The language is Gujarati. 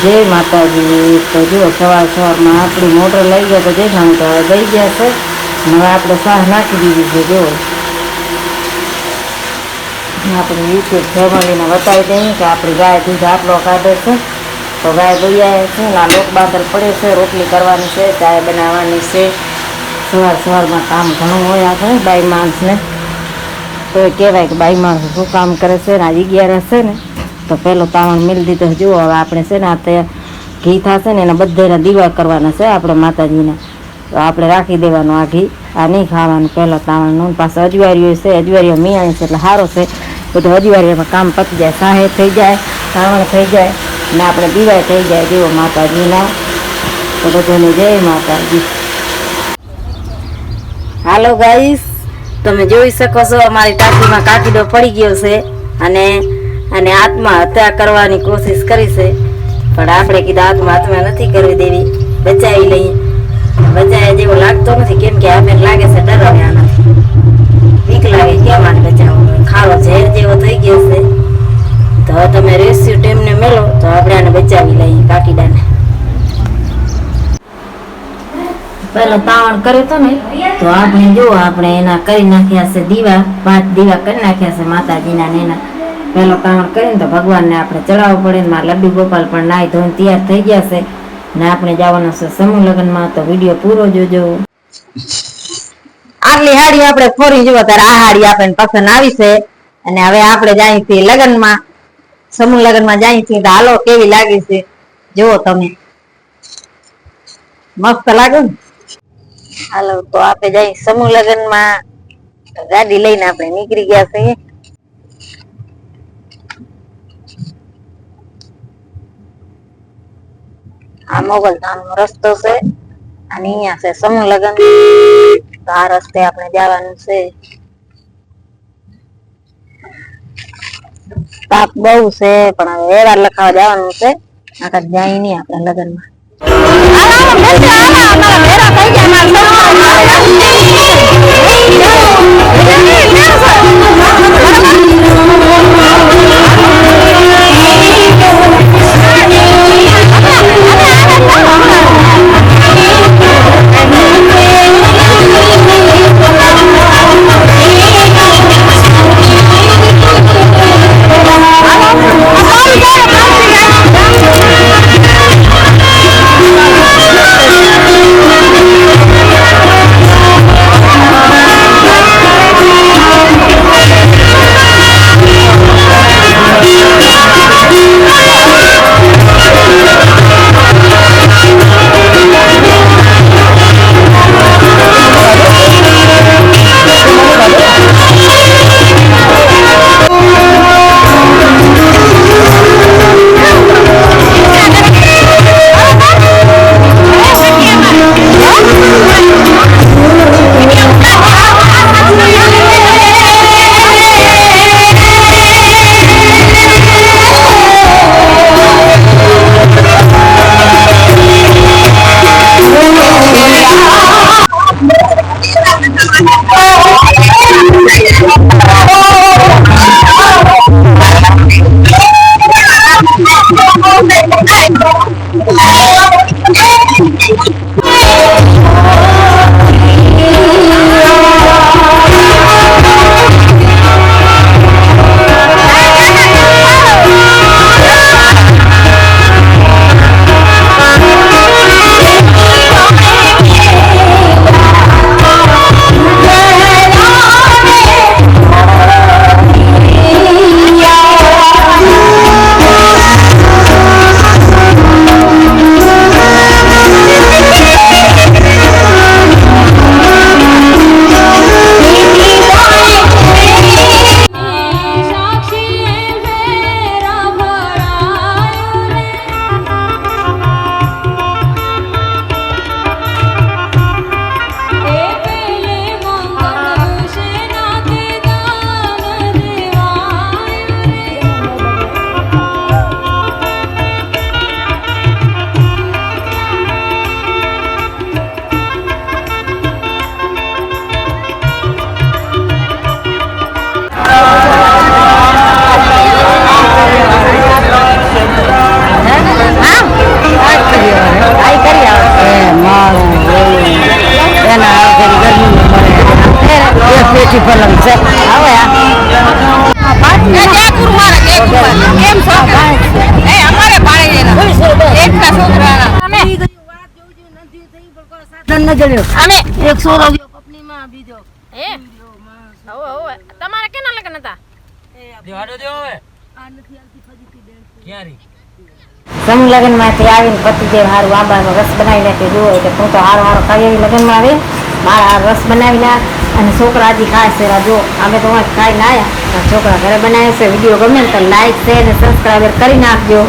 જય માતાજી। તો જુઓ સવારમાં આપણી મોટર લઈ ગયા તો દેખાણ તો દઈ ગયા છે। હવે આપણે સાહ નાખી દીધી છે। જુઓ આપણે યુટ્યુબ ફેમિલીને બતાવી દઈએ કે આપણી ગાય દૂધ આટલો કાઢે છે। તો ગાય દોયા છે ને આ લોક બાંધલ પડે છે, રોટલી કરવાની છે, ચાય બનાવવાની છે। સવારમાં કામ ઘણું હોય આપણે બાઈ માણસને, તો એ કહેવાય કે બાઈ માણસ શું કામ કરે છે ને આ 11 છે ને તો પહેલો તાવણ મેળ દીધો। જુઓ હવે આપણે છે ને આ ઘી થશે ને એના બધાના દીવા કરવાના છે આપણે માતાજીના, તો આપણે રાખી દેવાનું આ ઘી, આ નહીં ખાવાનું પહેલો તાવણનું। પાછું અજવાળિયું છે, અજવાળિયું મિયાણી છે એટલે સારો છે, બધું અજવાળિયામાં કામ પતી જાય, સાહે થઈ જાય, તાવણ થઈ જાય ને આપણે દીવાય થઈ જાય। જુઓ માતાજીના, તો બધાને જય માતાજી। હાલો ગાઈસ, તમે જોઈ શકો છો અમારી ટાંકીમાં કાકીડો પડી ગયો છે અને આત્મહત્યા કરવાની કોશિશ કરી છે, પણ આપણે કીધું આત્મહત્યા નથી કરવી દેવી, બચાવી લઈએ। બચાવ્યા જેવો લાગતો નથી, કેમ કે અમે લાગે છે ડરાવ્યા નથી, બીક લાગે કેમ આને બચાવવો, ખારો ઝેર જેવો થઈ ગયો છે। તો તમે રેસ્ક્યુ ટીમને મેળો તો આપણે આને બચાવી લઈએ કાકીડાને। પેલો તાવણ કર્યો તો ને તો આપણે જો આપણે એના કરી નાખ્યા છે દીવા, 5 દીવા કરી નાખ્યા છે માતાજીના ને એના। પેલો તાવણ કરીને તો ભગવાનને આપણે ચડાવવું પડે ને મારા લડ્ડુ ગોપાલ પણ નાઈ ધોઈને તૈયાર થઈ ગયા છે ને આપણે જવાનું છે સમૂહ લગ્નમાં, તો વિડીયો પૂરો જોજો। આટલી હાડી આપણે ફોરી જુઓ ત્યારે આ હાડી આપણને પસંદ આવી છે અને હવે આપણે જાય છીએ લગ્નમાં, સમૂહ લગ્નમાં જાય છીએ તો હાલો કેવી લાગી છે જુઓ તમે, મસ્ત લાગે ને। હાલો તો આપણે જઈ સમૂહ લગ્નમાં, ગાડી લઈને આપણે નીકળી ગયા છીએ। આ મોગલધામ નો રસ્તો છે અને અહીંયા છે સમૂહ લગ્ન, તો આ રસ્તે આપણે જવાનું છે। તાપ બહુ છે પણ હવે વ્યવહાર લખાવા જવાનું છે, આગળ જાય નહીં આપણે લગ્નમાં। ગયો અને 100 રૂપિયો કપનીમાં બીજો હે હવે તમારે કેના લગ્ન હતા દેવાડો દેવો હવે આ નથી આવતી ફજીતી ડેન્સ ક્યારી સમૂહ લગ્નમાંથી આવીને પતિદેવ હારું આંબાનો રસ બનાવી નાખે જુઓ એટલે તું તો હારો હારો ખાઈ આવી લગ્નમાં આવે મારા આ રસ બનાવી નાખ અને છોકરા હજી ખાય છે જો અમે તો ખાઈને આવ્યા છોકરા ઘરે બનાવે છે વિડીયો ગમે ને તો લાઈક શેર અને સબસ્ક્રાઈબર કરી નાખજો